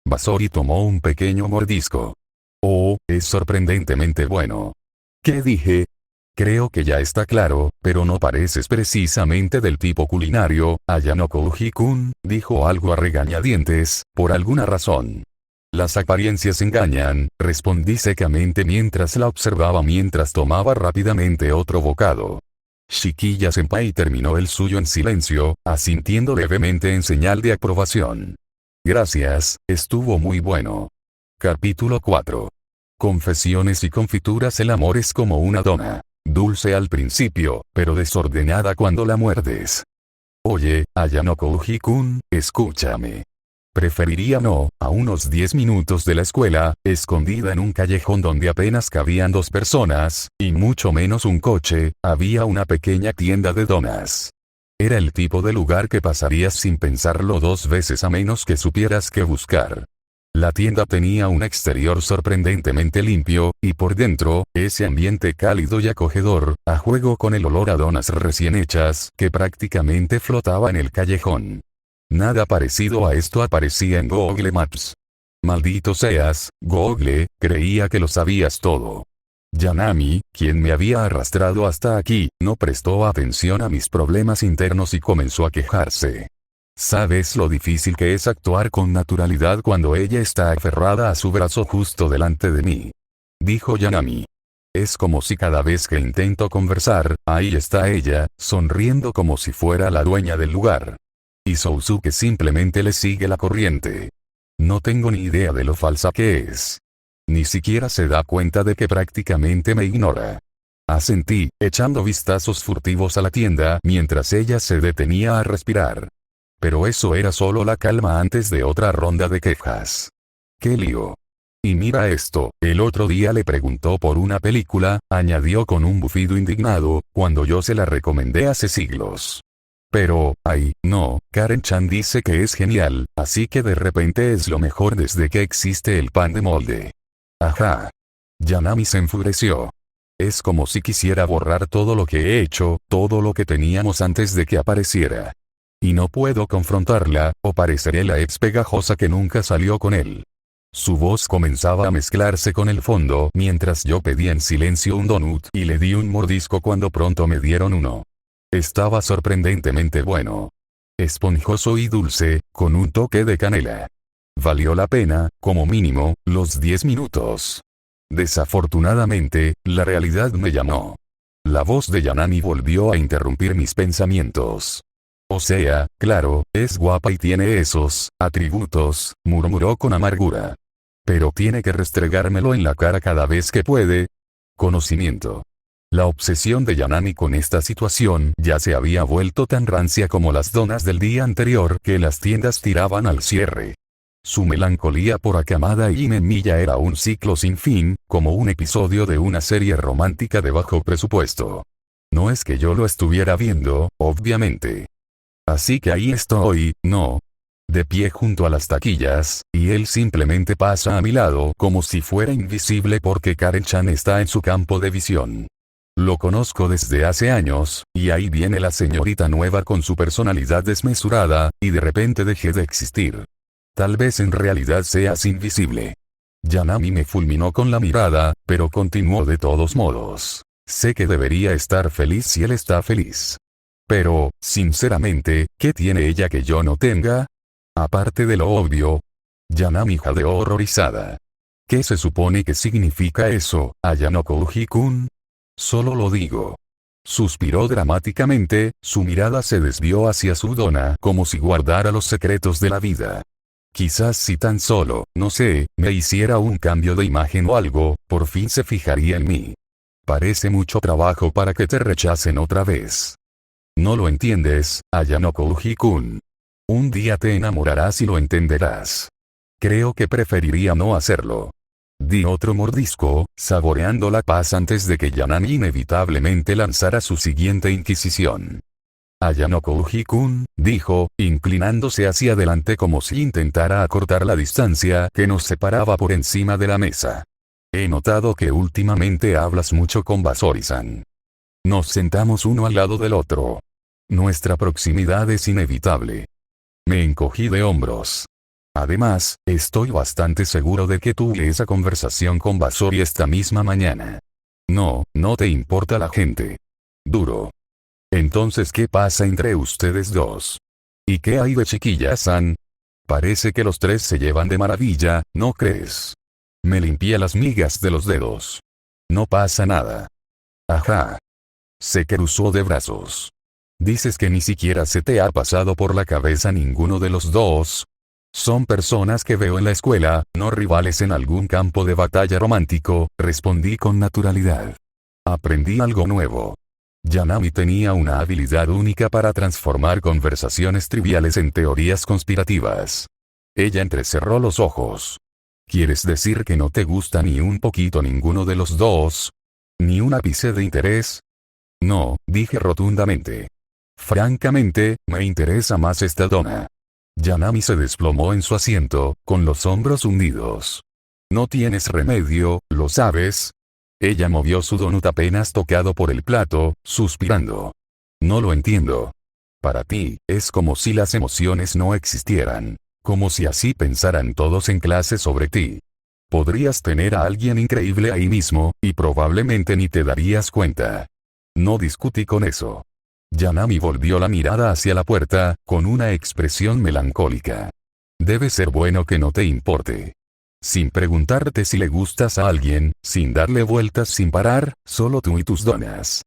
Basori tomó un pequeño mordisco. Oh, es sorprendentemente bueno. ¿Qué dije? Creo que ya está claro, pero no pareces precisamente del tipo culinario. Ayanoko Uji-kun, dijo algo a regañadientes, por alguna razón. Las apariencias engañan, respondí secamente mientras la observaba mientras tomaba rápidamente otro bocado. Chiquilla Senpai terminó el suyo en silencio, asintiendo levemente en señal de aprobación. Gracias, estuvo muy bueno. Capítulo 4. Confesiones y confituras. El amor es como una dona. Dulce al principio, pero desordenada cuando la muerdes. Oye, Ayanoko Uji-kun, escúchame. Preferiría no, a unos 10 minutos de la escuela, escondida en un callejón donde apenas cabían 2 personas, y mucho menos un coche, había una pequeña tienda de donas. Era el tipo de lugar que pasarías sin pensarlo 2 veces a menos que supieras qué buscar. La tienda tenía un exterior sorprendentemente limpio, y por dentro, ese ambiente cálido y acogedor, a juego con el olor a donas recién hechas, que prácticamente flotaba en el callejón. Nada parecido a esto aparecía en Google Maps. Maldito seas, Google, creía que lo sabías todo. Yanami, quien me había arrastrado hasta aquí, no prestó atención a mis problemas internos y comenzó a quejarse. ¿Sabes lo difícil que es actuar con naturalidad cuando ella está aferrada a su brazo justo delante de mí? Dijo Yanami. Es como si cada vez que intento conversar, ahí está ella, sonriendo como si fuera la dueña del lugar. Y Sousuke simplemente le sigue la corriente. No tengo ni idea de lo falsa que es. Ni siquiera se da cuenta de que prácticamente me ignora. Asentí, echando vistazos furtivos a la tienda mientras ella se detenía a respirar. Pero eso era solo la calma antes de otra ronda de quejas. ¡Qué lío! Y mira esto, el otro día le preguntó por una película, añadió con un bufido indignado, cuando yo se la recomendé hace siglos. Pero, ay, no, Karen-chan dice que es genial, así que de repente es lo mejor desde que existe el pan de molde. Ajá. Yanami se enfureció. Es como si quisiera borrar todo lo que he hecho, todo lo que teníamos antes de que apareciera. Y no puedo confrontarla, o pareceré la ex pegajosa que nunca salió con él. Su voz comenzaba a mezclarse con el fondo mientras yo pedía en silencio un donut y le di un mordisco cuando pronto me dieron uno. Estaba sorprendentemente bueno. Esponjoso y dulce, con un toque de canela. Valió la pena, como mínimo, los 10 minutos. Desafortunadamente, la realidad me llamó. La voz de Yanami volvió a interrumpir mis pensamientos. O sea, claro, es guapa y tiene esos atributos, murmuró con amargura. Pero tiene que restregármelo en la cara cada vez que puede. Conocimiento. La obsesión de Yanami con esta situación ya se había vuelto tan rancia como las donas del día anterior que las tiendas tiraban al cierre. Su melancolía por Akamada y Memiya era un ciclo sin fin, como un episodio de una serie romántica de bajo presupuesto. No es que yo lo estuviera viendo, obviamente. Así que ahí estoy, no. De pie junto a las taquillas, y él simplemente pasa a mi lado como si fuera invisible porque Karen-chan está en su campo de visión. Lo conozco desde hace años, y ahí viene la señorita nueva con su personalidad desmesurada, y de repente dejé de existir. Tal vez en realidad seas invisible. Yanami me fulminó con la mirada, pero continuó de todos modos. Sé que debería estar feliz si él está feliz. Pero, sinceramente, ¿qué tiene ella que yo no tenga? Aparte de lo obvio. Yanami jadeó horrorizada. ¿Qué se supone que significa eso, Ayanoko Uji-kun? Solo lo digo. Suspiró dramáticamente, su mirada se desvió hacia su dona como si guardara los secretos de la vida. Quizás si tan solo, no sé, me hiciera un cambio de imagen o algo, por fin se fijaría en mí. Parece mucho trabajo para que te rechacen otra vez. No lo entiendes, Ayanoko Uji-kun. Un día te enamorarás y lo entenderás. Creo que preferiría no hacerlo. Di otro mordisco, saboreando la paz antes de que Yanami inevitablemente lanzara su siguiente inquisición. Ayanoko Uji-kun, dijo, inclinándose hacia adelante como si intentara acortar la distancia que nos separaba por encima de la mesa. He notado que últimamente hablas mucho con Basori-san. Nos sentamos uno al lado del otro. Nuestra proximidad es inevitable. Me encogí de hombros. Además, estoy bastante seguro de que tuve esa conversación con Basori esta misma mañana. No, no te importa la gente. Duro. Entonces, ¿qué pasa entre ustedes dos? ¿Y qué hay de chiquilla-san? Parece que los tres se llevan de maravilla, ¿no crees? Me limpié las migas de los dedos. No pasa nada. Ajá. Se cruzó de brazos. ¿Dices que ni siquiera se te ha pasado por la cabeza ninguno de los dos? Son personas que veo en la escuela, no rivales en algún campo de batalla romántico, respondí con naturalidad. Aprendí algo nuevo. Yanami tenía una habilidad única para transformar conversaciones triviales en teorías conspirativas. Ella entrecerró los ojos. ¿Quieres decir que no te gusta ni un poquito ninguno de los dos? ¿Ni un ápice de interés? No, dije rotundamente. Francamente, me interesa más esta dona. Yanami se desplomó en su asiento, con los hombros hundidos. No tienes remedio, ¿lo sabes? Ella movió su donut apenas tocado por el plato, suspirando. No lo entiendo. Para ti, es como si las emociones no existieran. Como si así pensaran todos en clase sobre ti. Podrías tener a alguien increíble ahí mismo, y probablemente ni te darías cuenta. No discutí con eso. Yanami volvió la mirada hacia la puerta, con una expresión melancólica. Debe ser bueno que no te importe. Sin preguntarte si le gustas a alguien, sin darle vueltas sin parar, solo tú y tus donas.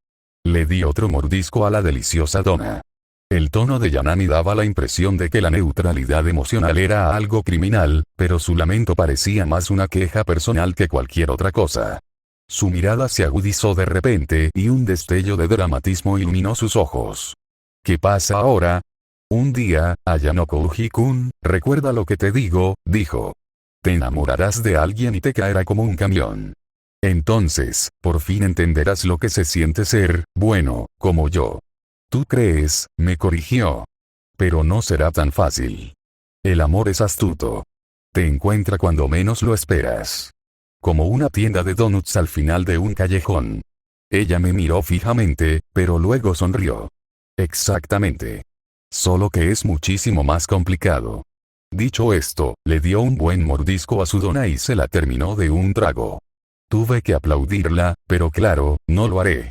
Le di otro mordisco a la deliciosa dona. El tono de Yanami daba la impresión de que la neutralidad emocional era algo criminal, pero su lamento parecía más una queja personal que cualquier otra cosa. Su mirada se agudizó de repente y un destello de dramatismo iluminó sus ojos. ¿Qué pasa ahora? Un día, Ayano Kouji-kun, recuerda lo que te digo, dijo. Te enamorarás de alguien y te caerá como un camión. Entonces, por fin entenderás lo que se siente ser, bueno, como yo. ¿Tú crees? Me corrigió. Pero no será tan fácil. El amor es astuto. Te encuentra cuando menos lo esperas. Como una tienda de donuts al final de un callejón. Ella me miró fijamente, pero luego sonrió. Exactamente. Solo que es muchísimo más complicado. Dicho esto, le dio un buen mordisco a su dona y se la terminó de un trago. Tuve que aplaudirla, pero claro, no lo haré.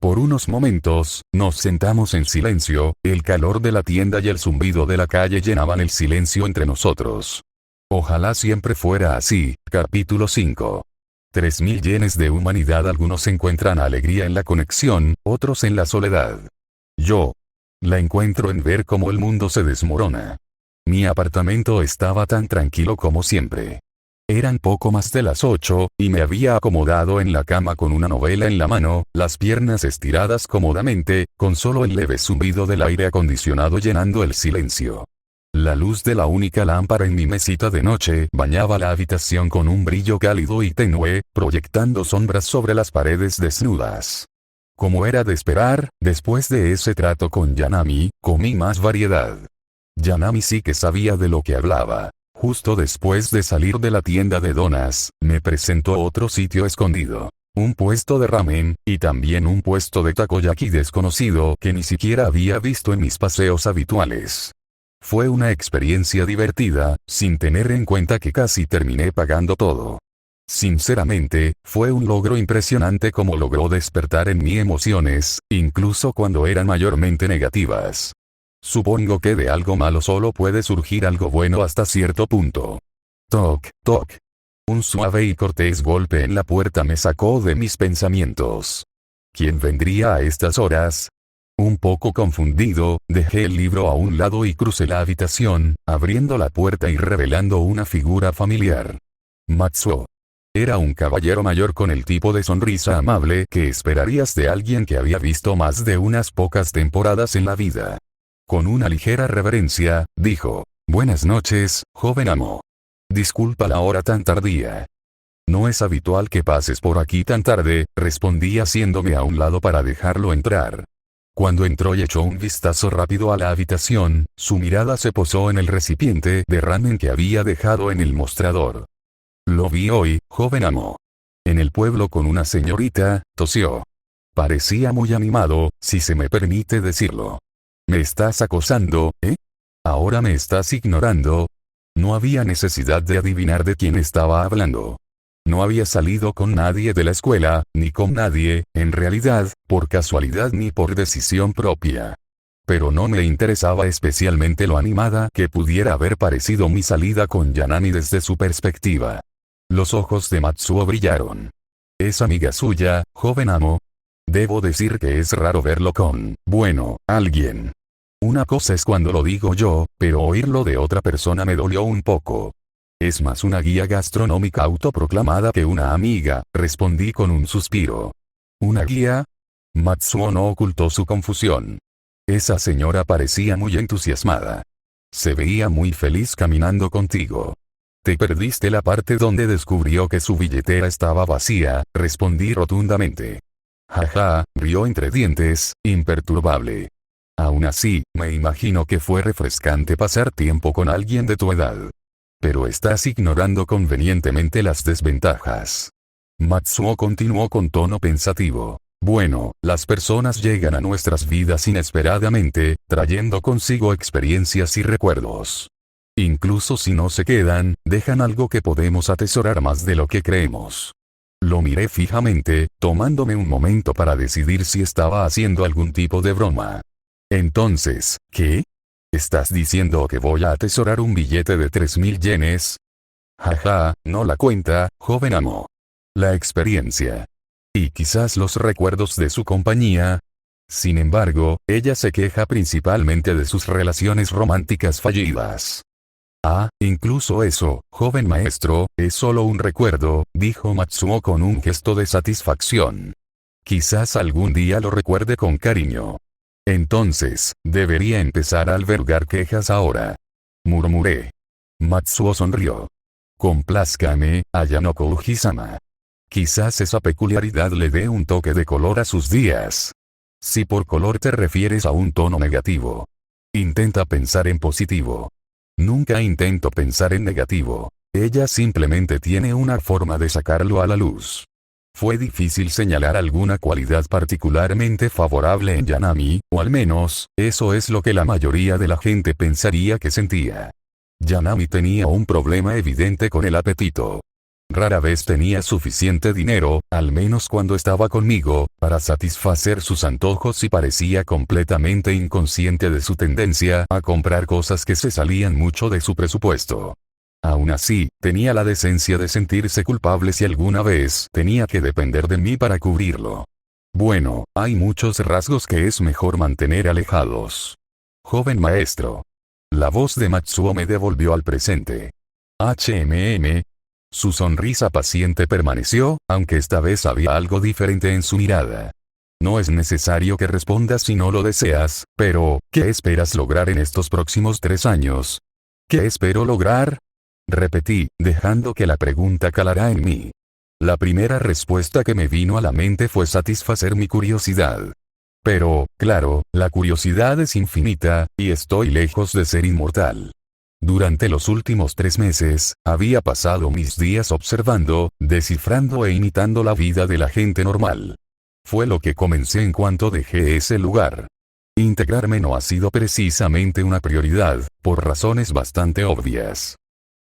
Por unos momentos, nos sentamos en silencio, el calor de la tienda y el zumbido de la calle llenaban el silencio entre nosotros. Ojalá siempre fuera así. Capítulo 5. 3000 yenes de humanidad. Algunos encuentran alegría en la conexión, otros en la soledad. Yo la encuentro en ver cómo el mundo se desmorona. Mi apartamento estaba tan tranquilo como siempre. Eran poco más de las 8, y me había acomodado en la cama con una novela en la mano, las piernas estiradas cómodamente, con solo el leve zumbido del aire acondicionado llenando el silencio. La luz de la única lámpara en mi mesita de noche bañaba la habitación con un brillo cálido y tenue, proyectando sombras sobre las paredes desnudas. Como era de esperar, después de ese trato con Yanami, comí más variedad. Yanami sí que sabía de lo que hablaba. Justo después de salir de la tienda de donas, me presentó otro sitio escondido. Un puesto de ramen, y también un puesto de takoyaki desconocido que ni siquiera había visto en mis paseos habituales. Fue una experiencia divertida, sin tener en cuenta que casi terminé pagando todo. Sinceramente, fue un logro impresionante como logró despertar en mí emociones, incluso cuando eran mayormente negativas. Supongo que de algo malo solo puede surgir algo bueno hasta cierto punto. Toc, toc. Un suave y cortés golpe en la puerta me sacó de mis pensamientos. ¿Quién vendría a estas horas? Un poco confundido, dejé el libro a un lado y crucé la habitación, abriendo la puerta y revelando una figura familiar. Matsuo. Era un caballero mayor con el tipo de sonrisa amable que esperarías de alguien que había visto más de unas pocas temporadas en la vida. Con una ligera reverencia, dijo, «Buenas noches, joven amo. Disculpa la hora tan tardía». «No es habitual que pases por aquí tan tarde», respondí haciéndome a un lado para dejarlo entrar. Cuando entró y echó un vistazo rápido a la habitación, su mirada se posó en el recipiente de ramen que había dejado en el mostrador. «Lo vi hoy, joven amo. En el pueblo con una señorita», tosió. Parecía muy animado, si se me permite decirlo. «¿Me estás acosando, eh? ¿Ahora me estás ignorando?» No había necesidad de adivinar de quién estaba hablando. No había salido con nadie de la escuela, ni con nadie, en realidad, por casualidad ni por decisión propia. Pero no me interesaba especialmente lo animada que pudiera haber parecido mi salida con Yanami desde su perspectiva. Los ojos de Matsuo brillaron. «¿Es amiga suya, joven amo?» Debo decir que es raro verlo con, bueno, alguien. Una cosa es cuando lo digo yo, pero oírlo de otra persona me dolió un poco. «Es más una guía gastronómica autoproclamada que una amiga», respondí con un suspiro. «¿Una guía?» Matsuo no ocultó su confusión. Esa señora parecía muy entusiasmada. Se veía muy feliz caminando contigo. Te perdiste la parte donde descubrió que su billetera estaba vacía, respondí rotundamente. Jaja, rió entre dientes, imperturbable. Aún así, me imagino que fue refrescante pasar tiempo con alguien de tu edad. Pero estás ignorando convenientemente las desventajas. Matsuo continuó con tono pensativo. Bueno, las personas llegan a nuestras vidas inesperadamente, trayendo consigo experiencias y recuerdos. Incluso si no se quedan, dejan algo que podemos atesorar más de lo que creemos. Lo miré fijamente, tomándome un momento para decidir si estaba haciendo algún tipo de broma. Entonces, ¿qué? ¿Estás diciendo que voy a atesorar un billete de 3000 yenes? Jaja, no la cuenta, joven amo. La experiencia. Y quizás los recuerdos de su compañía. Sin embargo, ella se queja principalmente de sus relaciones románticas fallidas. Ah, incluso eso, joven maestro, es solo un recuerdo, dijo Matsuo con un gesto de satisfacción. Quizás algún día lo recuerde con cariño. Entonces, debería empezar a albergar quejas ahora. Murmuré. Matsuo sonrió. Complázcame, Ayanoko Uji-sama. Quizás esa peculiaridad le dé un toque de color a sus días. Si por color te refieres a un tono negativo. Intenta pensar en positivo. Nunca intento pensar en negativo. Ella simplemente tiene una forma de sacarlo a la luz. Fue difícil señalar alguna cualidad particularmente favorable en Yanami, o al menos, eso es lo que la mayoría de la gente pensaría que sentía. Yanami tenía un problema evidente con el apetito. Rara vez tenía suficiente dinero, al menos cuando estaba conmigo, para satisfacer sus antojos y parecía completamente inconsciente de su tendencia a comprar cosas que se salían mucho de su presupuesto. Aún así, tenía la decencia de sentirse culpable si alguna vez tenía que depender de mí para cubrirlo. Bueno, hay muchos rasgos que es mejor mantener alejados. Joven maestro. La voz de Matsuo me devolvió al presente. Su sonrisa paciente permaneció, aunque esta vez había algo diferente en su mirada. No es necesario que respondas si no lo deseas, pero, ¿qué esperas lograr en estos próximos 3 años? ¿Qué espero lograr? Repetí, dejando que la pregunta calara en mí. La primera respuesta que me vino a la mente fue satisfacer mi curiosidad. Pero, claro, la curiosidad es infinita, y estoy lejos de ser inmortal. Durante los últimos 3 meses, había pasado mis días observando, descifrando e imitando la vida de la gente normal. Fue lo que comencé en cuanto dejé ese lugar. Integrarme no ha sido precisamente una prioridad, por razones bastante obvias.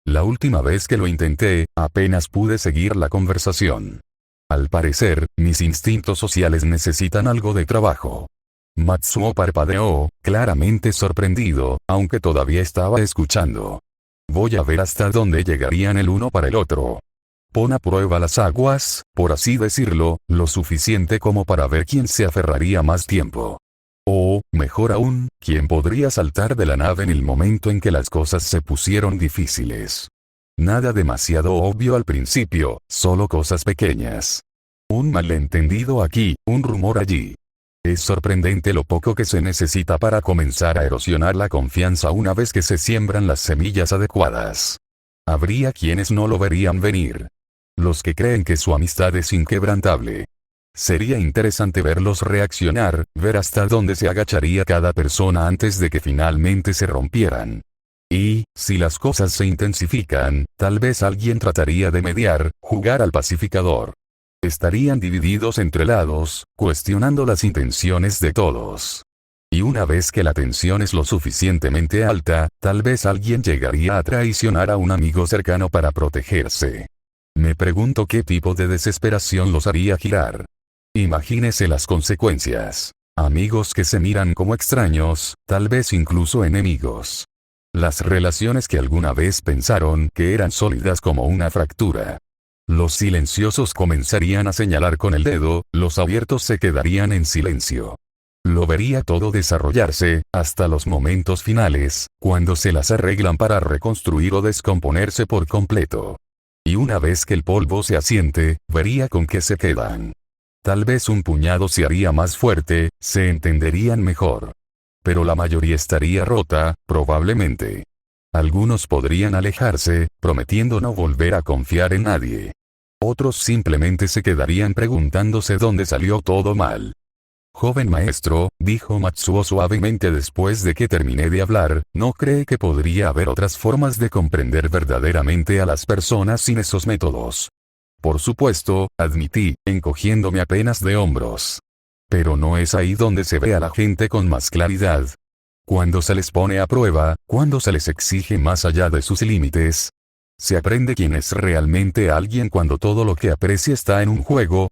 La última vez que lo intenté, apenas pude seguir la conversación. Al parecer, mis instintos sociales necesitan algo de trabajo. Matsuo parpadeó, claramente sorprendido, aunque todavía estaba escuchando. Voy a ver hasta dónde llegarían el uno para el otro. Pon a prueba las aguas, por así decirlo, lo suficiente como para ver quién se aferraría más tiempo. O, mejor aún, quién podría saltar de la nave en el momento en que las cosas se pusieron difíciles. Nada demasiado obvio al principio, solo cosas pequeñas. Un malentendido aquí, un rumor allí. Es sorprendente lo poco que se necesita para comenzar a erosionar la confianza una vez que se siembran las semillas adecuadas. Habría quienes no lo verían venir. Los que creen que su amistad es inquebrantable. Sería interesante verlos reaccionar, ver hasta dónde se agacharía cada persona antes de que finalmente se rompieran. Y, si las cosas se intensifican, tal vez alguien trataría de mediar, jugar al pacificador. Estarían divididos entre lados, cuestionando las intenciones de todos. Y una vez que la tensión es lo suficientemente alta, tal vez alguien llegaría a traicionar a un amigo cercano para protegerse. Me pregunto qué tipo de desesperación los haría girar. Imagínese las consecuencias. Amigos que se miran como extraños, tal vez incluso enemigos. Las relaciones que alguna vez pensaron que eran sólidas como una fractura. Los silenciosos comenzarían a señalar con el dedo, los abiertos se quedarían en silencio. Lo vería todo desarrollarse, hasta los momentos finales, cuando se las arreglan para reconstruir o descomponerse por completo. Y una vez que el polvo se asiente, vería con qué se quedan. Tal vez un puñado se haría más fuerte, se entenderían mejor. Pero la mayoría estaría rota, probablemente. Algunos podrían alejarse, prometiendo no volver a confiar en nadie. Otros simplemente se quedarían preguntándose dónde salió todo mal. Joven maestro, dijo Matsuo suavemente después de que terminé de hablar, ¿no cree que podría haber otras formas de comprender verdaderamente a las personas sin esos métodos? Por supuesto, admití, encogiéndome apenas de hombros. Pero no es ahí donde se ve a la gente con más claridad. Cuando se les pone a prueba, cuando se les exige más allá de sus límites. Se aprende quién es realmente alguien cuando todo lo que aprecia está en un juego.